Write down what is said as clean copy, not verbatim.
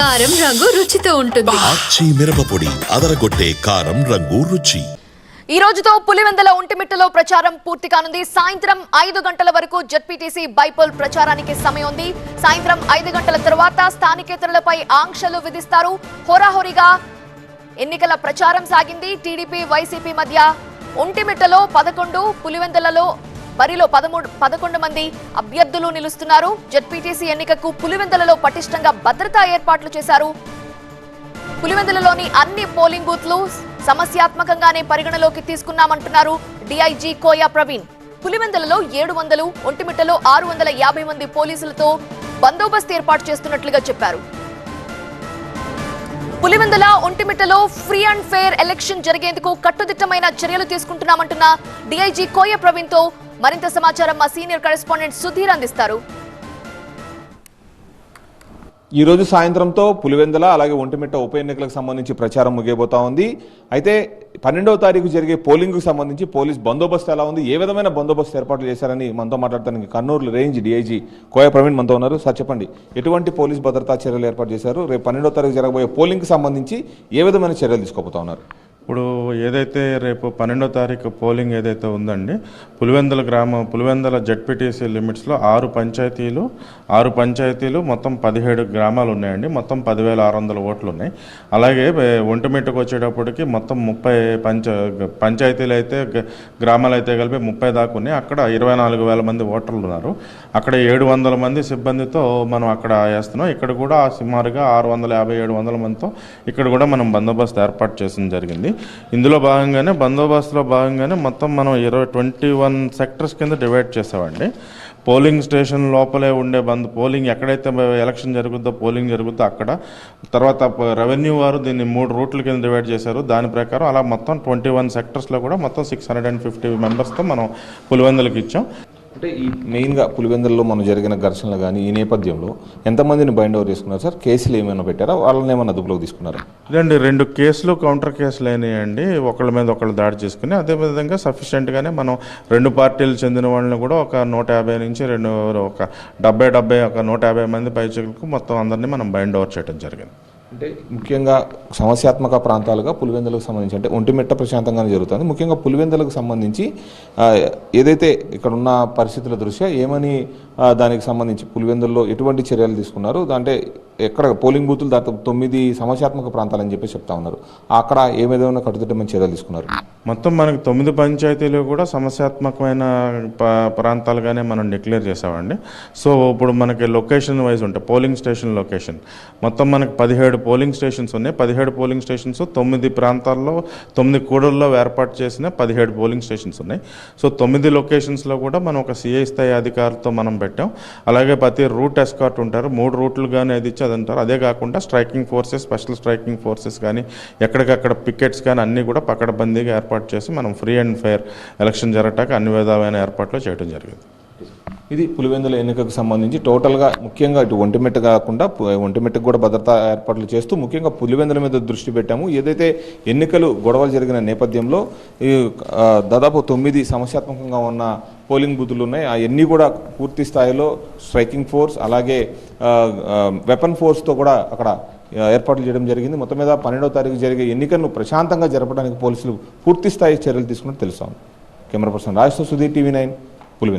కారం రంగు రుచితో ఉంటుంది. ఆచి మిరపపొడి అదరగొట్టే కారం రంగు రుచి. ఈ రోజుతో పులివెందుల ఒంటిమిట్టలో ప్రచారం పూర్తి కానుంది. సాయంత్రం 5 గంటల వరకు జెడ్పీటీసీ బైపోల్ ప్రచారానికి సమయం ఉంది. సాయంత్రం 5 గంటల తర్వాత స్థానికేతరులపై ఆంక్షలు విధిస్తారు. హోరాహోరీగా ఎన్నికల ప్రచారం సాగింది. టీడీపీ వైసీపీ మధ్య ఒంటిమిట్టలో 11, పులివెందులలో బరిలో 11 మంది అభ్యర్థులు నిలుస్తున్నారు. జెడ్పీటీసీ ఎన్నికకు పులివెందులలో పటిష్టంగా భద్రతా ఏర్పాట్లు చేశారు. పులివెందులలోని అన్ని పోలింగ్ బూత్లు సమస్యాత్మకంగానే పరిగణలోకి తీసుకున్నామంటున్నారు డీఐజీ కోయా ప్రవీణ్. పులివెందులలో 700, ఒంటిమిట్టలో 650 మంది పోలీసులతో బందోబస్తు ఏర్పాటు చేస్తున్నట్లుగా చెప్పారు. పులివెందుల ఒంటిమిట్టలో ఫ్రీ అండ్ ఫెయిర్ ఎలక్షన్ జరిగేందుకు కట్టుదిట్టమైన చర్యలు తీసుకుంటున్నామంటున్న డీఐజీ కోయా ప్రవీణ్ తో మరింత సమాచారం మా సీనియర్ కరెస్పాండెంట్ సుధీర్ అందిస్తారు. ఈ రోజు సాయంత్రంతో పులివెందుల అలాగే ఒంటిమిట్ట ఉప ఎన్నికలకు సంబంధించి ప్రచారం ముగియబోతా ఉంది. అయితే 12వ తారీఖు జరిగే పోలింగ్కు సంబంధించి పోలీస్ బందోబస్తు ఎలా ఉంది, ఏ విధమైన బందోబస్తు ఏర్పాట్లు చేశారని మనతో మాట్లాడటానికి కర్నూలు రేంజ్ డీఐజీ కోయా ప్రవీణ్ మనతో ఉన్నారు. సార్ చెప్పండి, ఎటువంటి పోలీస్ భద్రతా చర్యలు ఏర్పాటు చేశారు? రేపు 12వ తారీఖు జరగబోయే పోలింగ్కి సంబంధించి ఏ విధమైన చర్యలు తీసుకోబోతా ఉన్నారు? ఇప్పుడు ఏదైతే రేపు 12వ తారీఖు పోలింగ్ ఏదైతే ఉందండి, పులివెందుల జెడ్పీటీసీ లిమిట్స్లో 6 పంచాయతీలు మొత్తం 17 గ్రామాలు ఉన్నాయండి. మొత్తం 10,600 ఓట్లు ఉన్నాయి. అలాగే ఒంటిమిట్టకు వచ్చేటప్పటికి మొత్తం 30 పంచాయతీలు అయితే గ్రామాలు అయితే కలిపి 30 దాకా ఉన్నాయి. అక్కడ 24,000 మంది ఓటర్లు ఉన్నారు. అక్కడ 700 మంది సిబ్బందితో మనం అక్కడ వేస్తున్నాం. ఇక్కడ కూడా సుమారుగా 650-700 మందితో ఇక్కడ కూడా మనం బందోబస్తు ఏర్పాటు చేసిన జరిగింది. ఇందులో బందోబస్తులో భాగంగానే మొత్తం మనం 21 సెక్టర్స్ కింద డివైడ్ చేసామండి. పోలింగ్ స్టేషన్ లోపలే ఉండే పోలింగ్ ఎక్కడైతే ఎలక్షన్ జరుగుద్దో అక్కడ, తర్వాత రెవెన్యూ వారు దీన్ని 3 రూట్ల కింద డివైడ్ చేశారు. దాని ప్రకారం అలా మొత్తం 21 సెక్టర్స్లో కూడా మొత్తం 650 మెంబర్స్తో మనం పులివెందులకు ఇచ్చాం. అంటే ఈ మెయిన్గా పులివెందులలో మనం జరిగిన ఘర్షణలు కానీ ఈ నేపథ్యంలో ఎంతమందిని బైండ్ ఓవర్ చేసుకున్నారు సార్? కేసులు ఏమైనా పెట్టారా? వాళ్ళని ఏమైనా అదుపులోకి తీసుకున్నారా? ఇదండి 2 కేసులు కౌంటర్ కేసులు అయినాయండి. ఒకళ్ళ మీద ఒకళ్ళు దాడి చేసుకుని, అదేవిధంగా సఫిషియెంట్గానే మనం 2 పార్టీలు చెందిన వాళ్ళని కూడా ఒక 150 నుంచి ఒక 150 మంది పైచకులకు మొత్తం అందరినీ మనం బైండ్ ఓవర్ చేయడం జరిగింది. అంటే ముఖ్యంగా సమస్యాత్మక ప్రాంతాలుగా పులివెందులకు సంబంధించి, అంటే ఒంటిమిట్ట ప్రశాంతంగానే జరుగుతుంది. ముఖ్యంగా పులివెందులకు సంబంధించి ఏదైతే ఇక్కడ ఉన్న పరిస్థితుల దృష్ట్యా ఏమని దానికి సంబంధించి పులివెందుల్లో ఎటువంటి చర్యలు తీసుకున్నారు? అంటే ఎక్కడ పోలింగ్ బూతులు దాదాపు 9 సమస్యాత్మక ప్రాంతాలని చెప్పి చెప్తా ఉన్నారు. అక్కడ ఏ విధమైన కట్టుదిట్టమైన చర్యలు తీసుకున్నారు? మొత్తం మనకి 9 పంచాయతీలు కూడా సమస్యాత్మకమైన ప్రాంతాలుగానే మనం డిక్లేర్ చేసామండి. సో ఇప్పుడు మనకి లొకేషన్ వైజ్ ఉంటాయి. పోలింగ్ స్టేషన్ లొకేషన్ మొత్తం మనకి 17 పోలింగ్ స్టేషన్స్ ఉన్నాయి. 17 పోలింగ్ స్టేషన్స్ 9 ప్రాంతాల్లో 9 కూడల్లో ఏర్పాటు చేసిన 17 పోలింగ్ స్టేషన్స్ ఉన్నాయి. సో 9 లొకేషన్స్లో కూడా మనం ఒక సిఐ స్థాయి అధికారులతో మనం పెట్టాం. అలాగే ప్రతి రూట్ ఎస్కార్ట్ ఉంటారు. 3 రూట్లు కానీ అది ఇచ్చి అదంటారు. అదే కాకుండా striking forces, special striking forces కానీ ఎక్కడికక్కడ పికెట్స్ కానీ అన్నీ కూడా పకడ్బందీగా ఏర్పాటు చేసి మనం ఫ్రీ అండ్ ఫెయిర్ ఎలక్షన్ జరగటానికి అన్ని విధమైన ఏర్పాట్లు చేయడం జరిగింది. ఇది పులివెందుల ఎన్నికకు సంబంధించి టోటల్గా ముఖ్యంగా ఇటు ఒంటిమిట్ట కాకుండా ఒంటిమిట్టకు కూడా భద్రతా ఏర్పాట్లు చేస్తూ ముఖ్యంగా పులివెందుల మీద దృష్టి పెట్టాము. ఏదైతే ఎన్నికలు గొడవలు జరిగిన నేపథ్యంలో దాదాపు 9 సమస్యాత్మకంగా ఉన్న పోలింగ్ బూతులు ఉన్నాయి. అవన్నీ కూడా పూర్తి స్థాయిలో స్ట్రైకింగ్ ఫోర్స్ అలాగే వెపన్ ఫోర్స్తో కూడా అక్కడ ఏర్పాట్లు చేయడం జరిగింది. మొత్తం మీద 12వ తారీఖు జరిగే ఎన్నికలను ప్రశాంతంగా జరపడానికి పోలీసులు పూర్తి స్థాయి చర్యలు తీసుకున్నట్టు తెలుస్తాం. కెమెరా పర్సన్ రాజేష్తో సుధీర్, TV9, పులివెందుల.